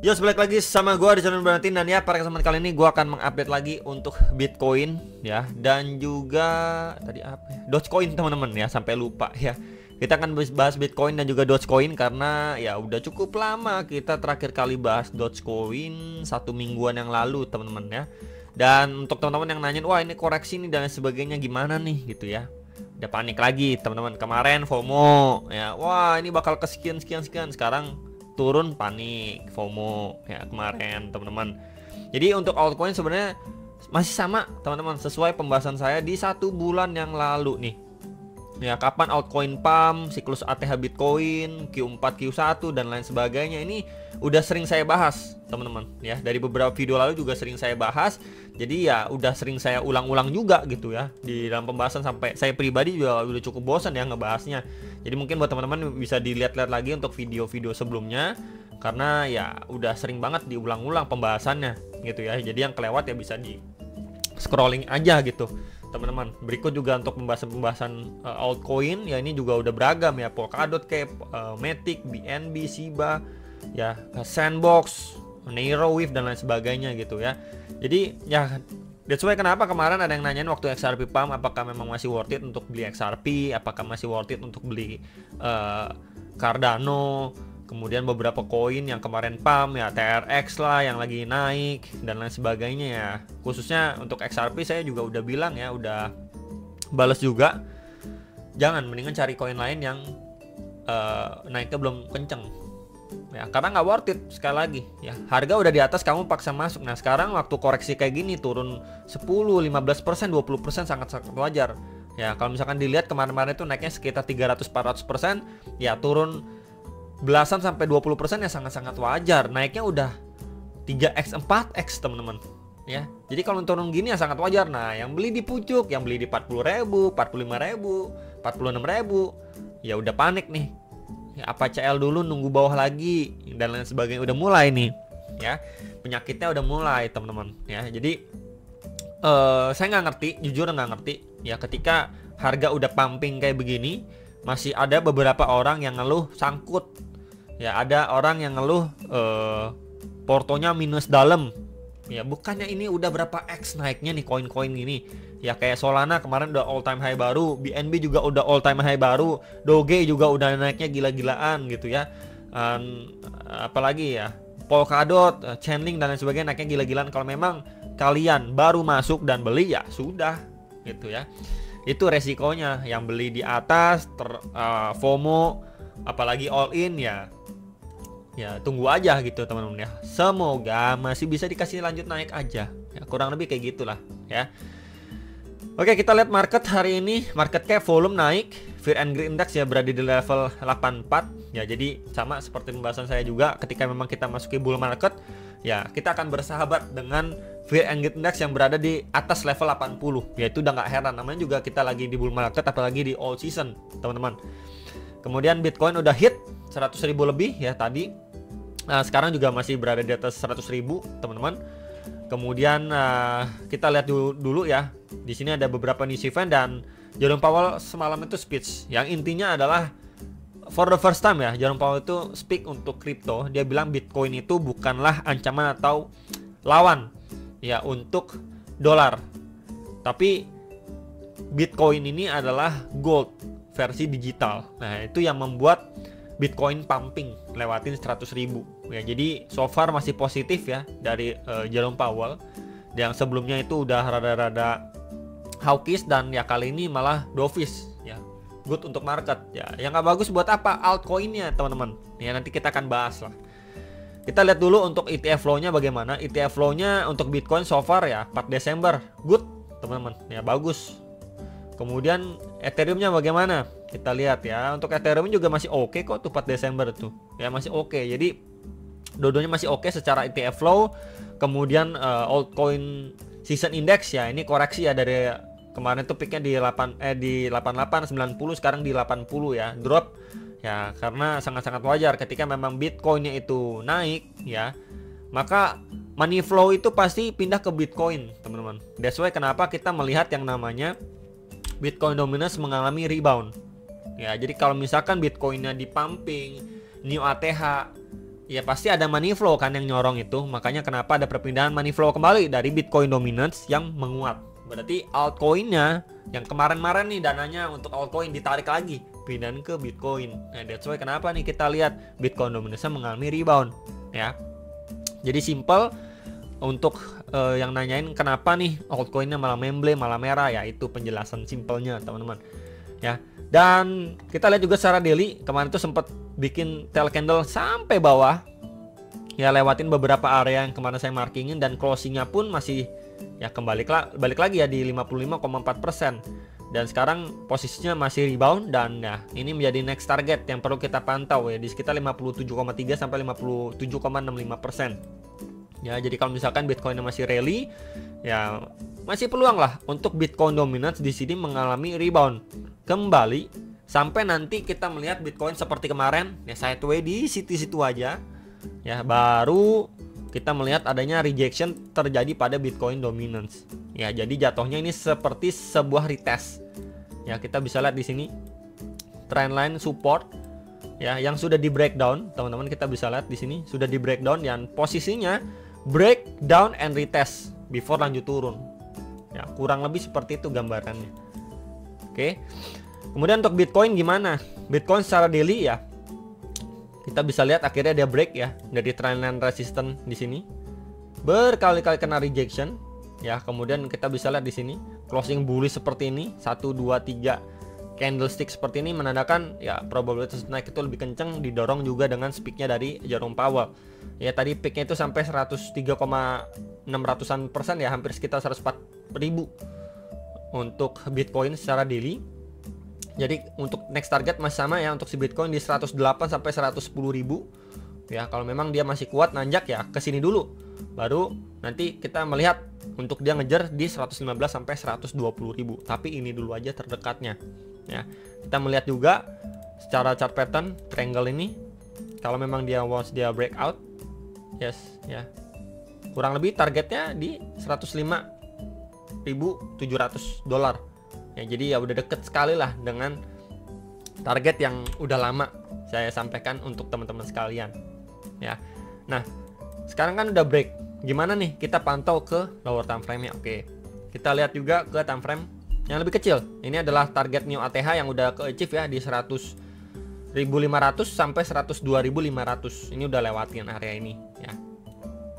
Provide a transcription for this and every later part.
Yo, balik lagi sama gue di channel Bernardin. Dan ya, pada kesempatan kali ini gue akan mengupdate lagi untuk Bitcoin ya. Dan juga tadi apa ya, Dogecoin teman-teman ya, sampai lupa ya. Kita akan bahas Bitcoin dan juga Dogecoin karena ya udah cukup lama kita terakhir kali bahas Dogecoin 1 mingguan yang lalu teman-teman ya. Dan untuk teman-teman yang nanyain, wah ini koreksi nih dan sebagainya gimana nih gitu ya, udah panik lagi teman-teman. Kemarin FOMO ya, wah ini bakal kesekian sekian. Sekarang turun, panik, FOMO ya kemarin teman-teman. Jadi untuk altcoin sebenarnya masih sama teman-teman, sesuai pembahasan saya di 1 bulan yang lalu nih ya. Kapan altcoin pump, siklus ATH Bitcoin, Q4, Q1 dan lain sebagainya, ini udah sering saya bahas teman-teman ya. Dari beberapa video lalu juga sering saya bahas. Jadi ya udah sering saya ulang-ulang juga gitu ya di dalam pembahasan, sampai saya pribadi juga udah cukup bosan ya ngebahasnya. Jadi mungkin buat teman-teman bisa dilihat-lihat lagi untuk video-video sebelumnya, karena ya udah sering banget diulang-ulang pembahasannya gitu ya. Jadi yang kelewat ya bisa di scrolling aja gitu teman-teman. Berikut juga untuk pembahasan altcoin ya, ini juga udah beragam ya, Polkadot, Matic, BNB, Shiba ya, Sandbox, Neurowave dan lain sebagainya gitu ya. Jadi ya that's why kenapa kemarin ada yang nanyain waktu XRP pump, apakah memang masih worth it untuk beli XRP, apakah masih worth it untuk beli Cardano, kemudian beberapa koin yang kemarin pump ya, TRX lah yang lagi naik dan lain sebagainya ya. Khususnya untuk XRP saya juga udah bilang ya, udah balas juga, jangan, mendingan cari koin lain yang naiknya belum kenceng ya, karena nggak worth it. Sekali lagi ya, harga udah di atas, kamu paksa masuk. Nah sekarang waktu koreksi kayak gini turun 10, 15%, 20% sangat-sangat wajar ya. Kalau misalkan dilihat kemarin-kemarin itu naiknya sekitar 300-400% ya, turun belasan sampai 20% ya sangat-sangat wajar. Naiknya udah 3x 4x teman-teman ya. Jadi kalau turun gini ya sangat wajar. Nah yang beli di pucuk, yang beli di 40.000, 45.000, 46.000 ya udah panik nih ya, apa CL dulu, nunggu bawah lagi dan lain sebagainya. Udah mulai nih ya, penyakitnya udah mulai teman-teman ya. Jadi saya nggak ngerti, jujur nggak ngerti ya, ketika harga udah pumping kayak begini masih ada beberapa orang yang ngeluh sangkut ya. Ada orang yang ngeluh portonya minus dalam ya. Bukannya ini udah berapa X naiknya nih koin-koin ini ya, kayak Solana kemarin udah all time high baru, BNB juga udah all time high baru, Doge juga udah naiknya gila-gilaan gitu ya. Apalagi ya Polkadot, Chainlink dan lain sebagainya naiknya gila-gilaan. Kalau memang kalian baru masuk dan beli ya sudah gitu ya, itu resikonya. Yang beli di atas FOMO, apalagi all in ya tunggu aja gitu teman-teman ya. Semoga masih bisa dikasih lanjut naik aja ya, kurang lebih kayak gitulah ya. Oke, kita lihat market hari ini. Market cap, volume naik, Fear and Greed Index ya berada di level 84 ya. Jadi sama seperti pembahasan saya juga, ketika memang kita masuki bull market ya, kita akan bersahabat dengan Fear and Greed Index yang berada di atas level 80 ya. Itu udah nggak heran, namanya juga kita lagi di bull market, apalagi di all season teman-teman. Kemudian Bitcoin udah hit 100.000 lebih ya tadi. Nah, sekarang juga masih berada di atas 100.000 teman-teman. Kemudian kita lihat dulu ya. Di sini ada beberapa news event, dan Jerome Powell semalam itu speech yang intinya adalah for the first time ya, Jerome Powell itu speak untuk kripto. Dia bilang Bitcoin itu bukanlah ancaman atau lawan ya untuk dolar, tapi Bitcoin ini adalah gold versi digital. Nah itu yang membuat Bitcoin pumping lewatin 100.000 ya. Jadi so far masih positif ya dari Jerome Powell. Yang sebelumnya itu udah rada-rada hawkish, dan ya kali ini malah dovish ya, good untuk market ya. Yang nggak bagus buat apa? Altcoinnya teman-teman ya, nanti kita akan bahas lah. Kita lihat dulu untuk ETF flow-nya bagaimana. ETF flow-nya untuk Bitcoin so far ya 4 Desember good teman-teman ya, bagus. Kemudian Ethereum-nya bagaimana? Kita lihat ya. Untuk Ethereum juga masih oke kok tuh 4 Desember tuh. Ya masih oke. Jadi dua-duanya masih oke secara ETF flow. Kemudian altcoin season index ya, ini koreksi ya, dari kemarin tuh peaknya di 88 90, sekarang di 80 ya. Drop ya, karena sangat-sangat wajar ketika memang Bitcoinnya itu naik ya, maka money flow itu pasti pindah ke Bitcoin teman-teman. That's why kenapa kita melihat yang namanya Bitcoin dominance mengalami rebound ya. Jadi kalau misalkan Bitcoinnya di pumping new ATH ya pasti ada money flow kan yang nyorong itu. Makanya kenapa ada perpindahan money flow kembali dari Bitcoin dominance yang menguat. Berarti altcoinnya yang kemarin-kemarin nih dananya untuk altcoin ditarik lagi pindahan ke Bitcoin. Nah, that's why kenapa nih kita lihat Bitcoin dominance mengalami rebound ya. Jadi simple untuk yang nanyain kenapa nih altcoinnya malah memble, malah merah, ya itu penjelasan simpelnya teman-teman ya. Dan kita lihat juga secara daily kemarin tuh sempat bikin tail candle sampai bawah ya, lewatin beberapa area yang kemarin saya markingin, dan closingnya pun masih ya balik lagi ya di 55,4%, dan sekarang posisinya masih rebound, dan ya ini menjadi next target yang perlu kita pantau ya di sekitar 57,3 sampai 57,65%. Ya, jadi kalau misalkan Bitcoin masih rally, ya masih peluang lah untuk Bitcoin dominance di sini mengalami rebound kembali sampai nanti kita melihat Bitcoin seperti kemarin ya sideways di situ-situ aja. Ya, baru kita melihat adanya rejection terjadi pada Bitcoin dominance. Ya, jadi jatuhnya ini seperti sebuah retest. Ya, kita bisa lihat di sini trendline support ya yang sudah di breakdown, teman-teman kita bisa lihat di sini sudah di breakdown dan posisinya breakdown and retest before lanjut turun. Ya, kurang lebih seperti itu gambarannya. Oke. Kemudian untuk Bitcoin gimana? Bitcoin secara daily ya kita bisa lihat akhirnya dia break ya dari trendline resistance di sini. Berkali-kali kena rejection ya. Kemudian kita bisa lihat di sini closing bullish seperti ini, 1 2 3 candlestick seperti ini menandakan ya probabilitas naik itu lebih kencang, didorong juga dengan speaknya dari Jerome Powell. Ya tadi peaknya itu sampai 103,600%an ya, hampir sekitar 104.000 untuk Bitcoin secara daily. Jadi untuk next target masih sama ya untuk si Bitcoin di 108 sampai 110.000. Ya, kalau memang dia masih kuat nanjak ya ke sini dulu. Baru nanti kita melihat untuk dia ngejar di 115 sampai 120.000. Tapi ini dulu aja terdekatnya. Ya. Kita melihat juga secara chart pattern triangle ini kalau memang dia breakout, yes ya. Kurang lebih targetnya di 105.700 dolar. Ya, jadi ya udah deket sekali lah dengan target yang udah lama saya sampaikan untuk teman-teman sekalian ya. Nah, sekarang kan udah break. Gimana nih kita pantau ke lower time frame-nya? Oke. Kita lihat juga ke time frame yang lebih kecil. Ini adalah target new ATH yang udah ke achieve ya di 100.500 sampai 102.500. Ini udah lewatin area ini ya.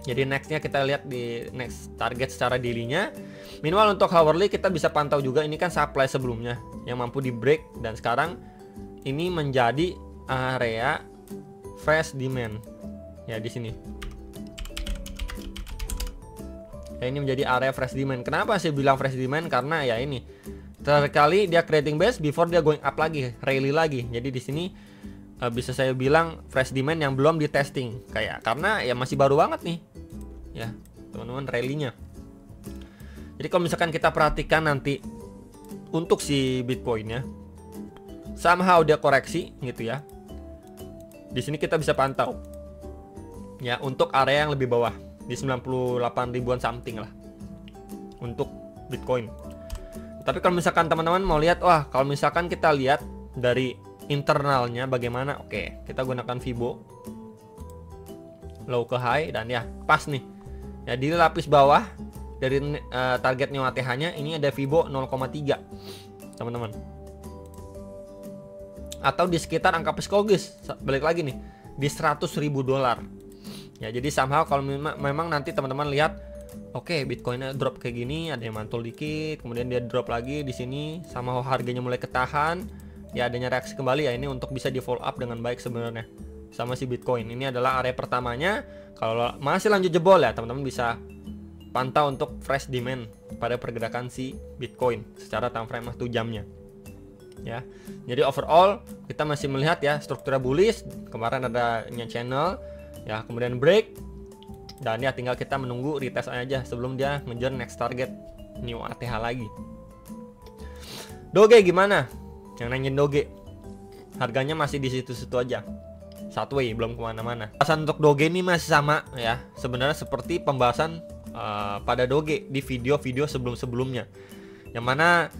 Jadi nextnya kita lihat di next target secara daily-nya. Minimal untuk hourly kita bisa pantau juga, ini kan supply sebelumnya yang mampu di break, dan sekarang ini menjadi area fresh demand ya di sini. Ya, ini menjadi area fresh demand. Kenapa saya bilang fresh demand? Karena ya ini terkali dia creating base before dia going up lagi, rally lagi. Jadi di sini bisa saya bilang fresh demand yang belum di testing kayak, karena ya masih baru banget nih ya teman-teman rally-nya. Jadi kalau misalkan kita perhatikan nanti untuk si Bitcoin-nya somehow dia koreksi gitu ya. Di sini kita bisa pantau ya untuk area yang lebih bawah di 98 ribuan something lah untuk Bitcoin. Tapi kalau misalkan teman-teman mau lihat, wah kalau misalkan kita lihat dari internalnya bagaimana, oke kita gunakan Fibo low ke high, dan ya pas nih ya di lapis bawah dari target new ATH-nya ini ada Fibo 0,3 teman-teman, atau di sekitar angka psikologis balik lagi nih di 100.000 dolar ya. Jadi somehow kalau memang nanti teman-teman lihat oke Bitcoinnya drop kayak gini, ada yang mantul dikit, kemudian dia drop lagi di sini, somehow harganya mulai ketahan ya, adanya reaksi kembali ya, ini untuk bisa di follow up dengan baik sebenarnya sama si Bitcoin. Ini adalah area pertamanya. Kalau masih lanjut jebol ya teman-teman bisa pantau untuk fresh demand pada pergerakan si Bitcoin secara time frame 1 jamnya ya. Jadi overall kita masih melihat ya strukturnya bullish. Kemarin adanya channel ya, kemudian break, dan ya tinggal kita menunggu retest aja sebelum dia ngejar next target new ATH lagi. Doge gimana? Yang nanyain Doge, harganya masih di situ-situ aja, sideways, belum kemana-mana. Pembahasan untuk Doge ini masih sama ya, sebenarnya seperti pembahasan pada Doge di video-video sebelum-sebelumnya, yang mana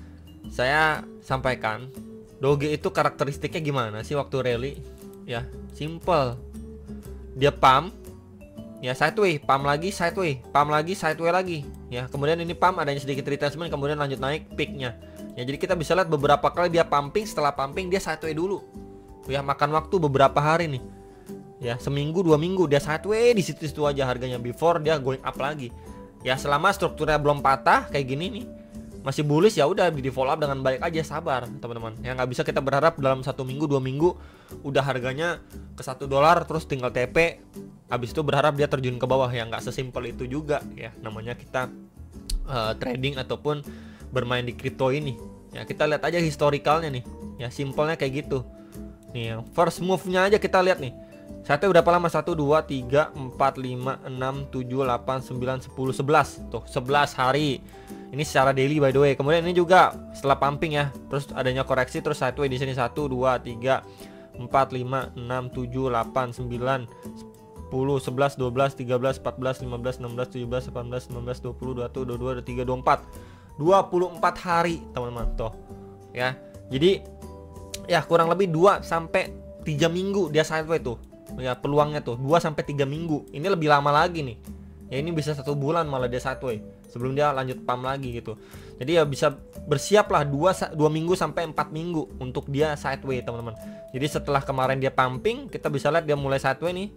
saya sampaikan Doge itu karakteristiknya gimana sih waktu rally ya, simple. dia pump ya, sideway, pump lagi, sideway, pump lagi, sideway lagi ya. Kemudian ini pump, adanya sedikit retracement, kemudian lanjut naik peaknya ya. Jadi kita bisa lihat beberapa kali dia pumping, setelah pumping dia sideway dulu ya, makan waktu beberapa hari nih ya, seminggu 2 minggu dia sideway di situ-situ aja harganya before dia going up lagi ya. Selama strukturnya belum patah kayak gini nih, masih bullish, ya udah di follow up dengan baik aja, sabar teman-teman ya. Nggak bisa kita berharap dalam 1 minggu 2 minggu udah harganya ke $1 terus tinggal TP, habis itu berharap dia terjun ke bawah ya. Nggak sesimpel itu juga ya, namanya kita trading ataupun bermain di kripto ini ya. Kita lihat aja historicalnya nih ya, simpelnya kayak gitu nih. Yang first move-nya aja kita lihat nih, satu berapa lama? 1, 2, 3, 4, 5, 6, 7, 8, 9, 10, 11 tuh, 11 hari. Ini secara daily by the way. Kemudian ini juga setelah pumping ya, terus adanya koreksi, terus sideway di sini 1, 2, 3, 4, 5, 6, 7, 8, 9, 10, 11, 12, 13, 14, 15, 16, 17, 18, 19, 20, 21, 22, 23, 24 hari teman-teman tuh ya. Jadi ya kurang lebih 2 sampai 3 minggu dia sideway tuh ya, peluangnya tuh 2 sampai 3 minggu. Ini lebih lama lagi nih ya, ini bisa 1 bulan malah dia sideway sebelum dia lanjut pump lagi gitu. Jadi ya bisa bersiap lah 2 minggu sampai 4 minggu untuk dia sideway teman-teman. Jadi setelah kemarin dia pumping, kita bisa lihat dia mulai sideway nih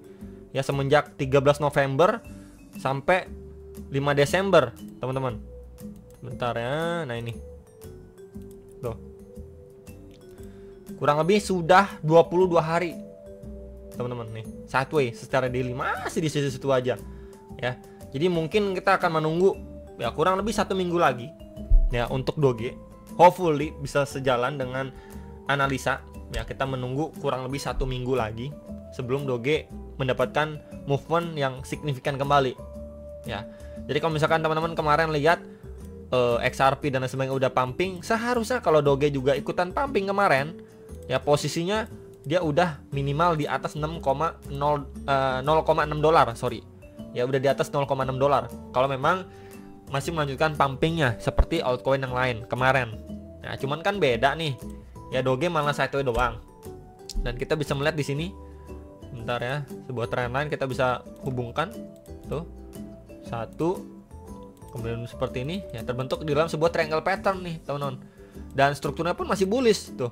ya, semenjak 13 November sampai 5 Desember teman-teman. Bentar ya, nah ini tuh, kurang lebih sudah 22 hari teman-teman nih sideway secara daily, masih di situ-situ aja ya. Jadi mungkin kita akan menunggu ya kurang lebih 1 minggu lagi ya untuk Doge. Hopefully bisa sejalan dengan analisa ya. Kita menunggu kurang lebih 1 minggu lagi sebelum Doge mendapatkan movement yang signifikan kembali ya. Jadi kalau misalkan teman-teman kemarin lihat XRP dan lain sebagainya udah pumping, seharusnya kalau Doge juga ikutan pumping kemarin ya, posisinya dia udah minimal di atas 0,6 dolar, sorry ya, udah di atas 0,6 dolar kalau memang masih melanjutkan pumpingnya seperti altcoin yang lain kemarin. Nah cuman kan beda nih ya, Doge malah sideway doang. Dan kita bisa melihat di sini, bentar ya, sebuah trendline kita bisa hubungkan tuh, 1, kemudian seperti ini ya, terbentuk di dalam sebuah triangle pattern nih teman-teman. Dan strukturnya pun masih bullish tuh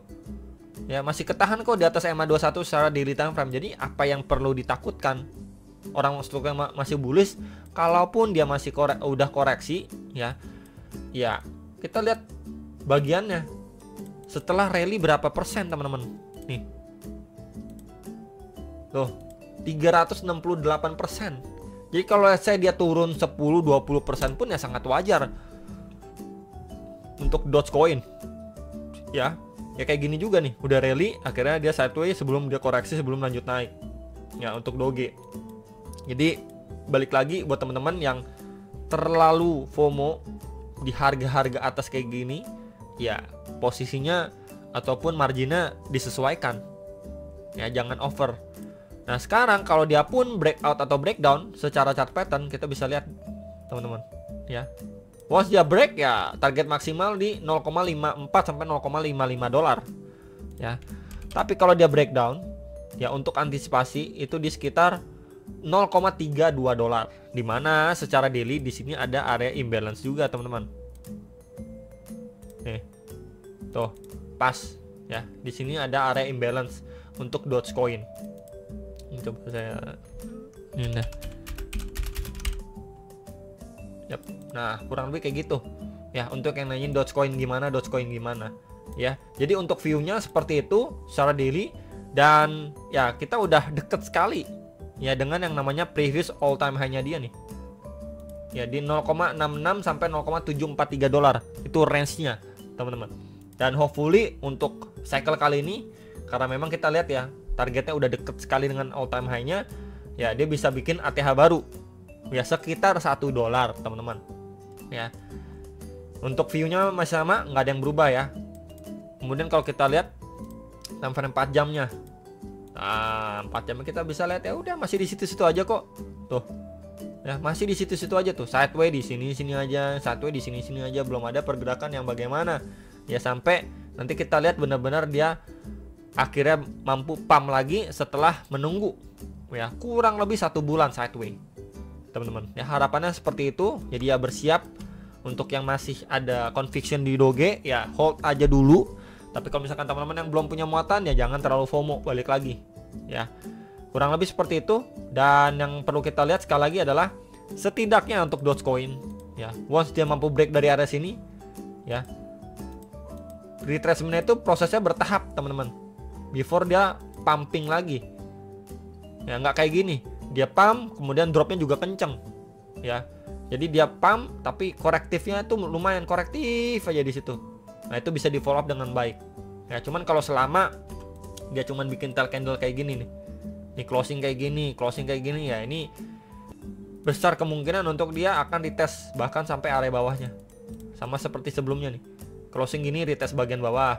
ya, masih ketahan kok di atas EMA21 secara daily time frame. Jadi apa yang perlu ditakutkan orang strukturnya masih bullish, kalaupun dia masih udah koreksi ya. Ya kita lihat bagiannya setelah rally berapa persen teman-teman nih tuh, 368%. Jadi kalau saya dia turun 10-20% pun ya sangat wajar untuk Dogecoin ya. Ya kayak gini juga nih, udah rally akhirnya dia sideway sebelum dia koreksi, sebelum lanjut naik ya untuk Doge. Jadi balik lagi buat teman-teman yang terlalu FOMO di harga-harga atas kayak gini ya, posisinya ataupun marginnya disesuaikan ya, jangan over. Nah sekarang kalau dia pun breakout atau breakdown secara chart pattern, kita bisa lihat teman-teman ya, once dia break ya target maksimal di 0,54 sampai 0,55 dolar ya. Tapi kalau dia breakdown ya, untuk antisipasi itu di sekitar 0,32 dolar, dimana secara daily di sini ada area imbalance juga teman-teman. Nih tuh pas ya, di sini ada area imbalance untuk Dogecoin. Coba saya ini nah. Yap. Nah kurang lebih kayak gitu ya, untuk yang nanyain Dogecoin gimana ya. Jadi untuk view-nya seperti itu secara daily. Dan ya kita udah deket sekali ya dengan yang namanya previous all time high-nya dia nih ya, di 0,66 sampai 0,743 dolar. Itu range-nya teman-teman. Dan hopefully untuk cycle kali ini, karena memang kita lihat ya targetnya udah deket sekali dengan all time high-nya ya, dia bisa bikin ATH baru ya sekitar 1 dolar teman-teman ya. Untuk view-nya masih sama, nggak ada yang berubah ya. Kemudian kalau kita lihat time frame 4 jamnya, nah 4 jamnya kita bisa lihat ya udah masih di situ-situ aja kok tuh ya, masih di situ-situ aja tuh, sideway di sini aja, sideway di sini aja, belum ada pergerakan yang bagaimana ya, sampai nanti kita lihat benar-benar dia akhirnya mampu pump lagi setelah menunggu ya kurang lebih 1 bulan sideway, teman-teman. Ya harapannya seperti itu. Jadi ya bersiap untuk yang masih ada conviction di Doge, ya hold aja dulu. Tapi kalau misalkan teman-teman yang belum punya muatan, ya jangan terlalu FOMO, balik lagi ya. Kurang lebih seperti itu. Dan yang perlu kita lihat sekali lagi adalah setidaknya untuk Dogecoin ya, once dia mampu break dari area sini ya, retracement itu prosesnya bertahap, teman-teman, before dia pumping lagi ya. Nggak kayak gini, dia pump kemudian dropnya juga kenceng ya. Jadi dia pump tapi korektifnya tuh lumayan korektif aja di situ. Nah itu bisa di follow up dengan baik ya. Cuman kalau selama dia cuman bikin tail candle kayak gini nih, closing kayak gini ya, ini besar kemungkinan untuk dia akan retest bahkan sampai area bawahnya. Sama seperti sebelumnya nih, closing gini retest bagian bawah,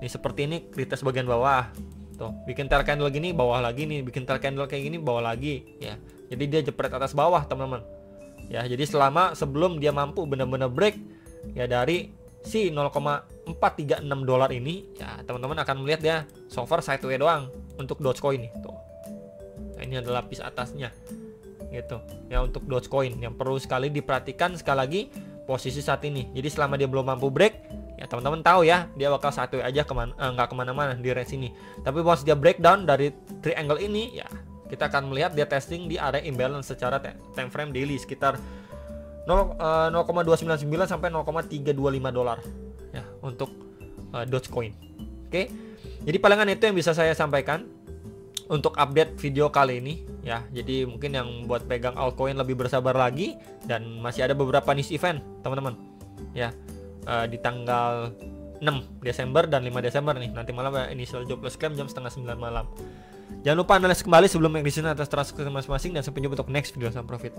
nih seperti ini retest bagian bawah, tuh bikin tail candle gini bawah lagi nih, bikin tail candle kayak gini bawah lagi ya. Jadi dia jepret atas bawah, teman-teman ya. Jadi selama sebelum dia mampu benar-benar break ya dari si $0,436 ini ya, teman-teman akan melihat dia so far sideway doang untuk Dogecoin nih tuh. Nah, ini adalah lapis atasnya gitu ya untuk Dogecoin yang perlu sekali diperhatikan sekali lagi posisi saat ini. Jadi selama dia belum mampu break ya, teman-teman tahu ya dia bakal sideway aja nggak kemana-mana di range ini. Tapi once dia breakdown dari triangle ini ya, kita akan melihat dia testing di area imbalance secara time frame daily sekitar 0,299 sampai $0,325 ya untuk Dogecoin. Oke. Jadi palingan itu yang bisa saya sampaikan untuk update video kali ini ya. Jadi mungkin yang buat pegang altcoin lebih bersabar lagi, dan masih ada beberapa niche event, teman-teman ya, di tanggal 6 Desember dan 5 Desember nih. Nanti malam initial jobless claim jam setengah 9 malam. Jangan lupa analis kembali sebelum execution atas transaksi masing-masing, dan sampai jumpa untuk next video. Salam profit.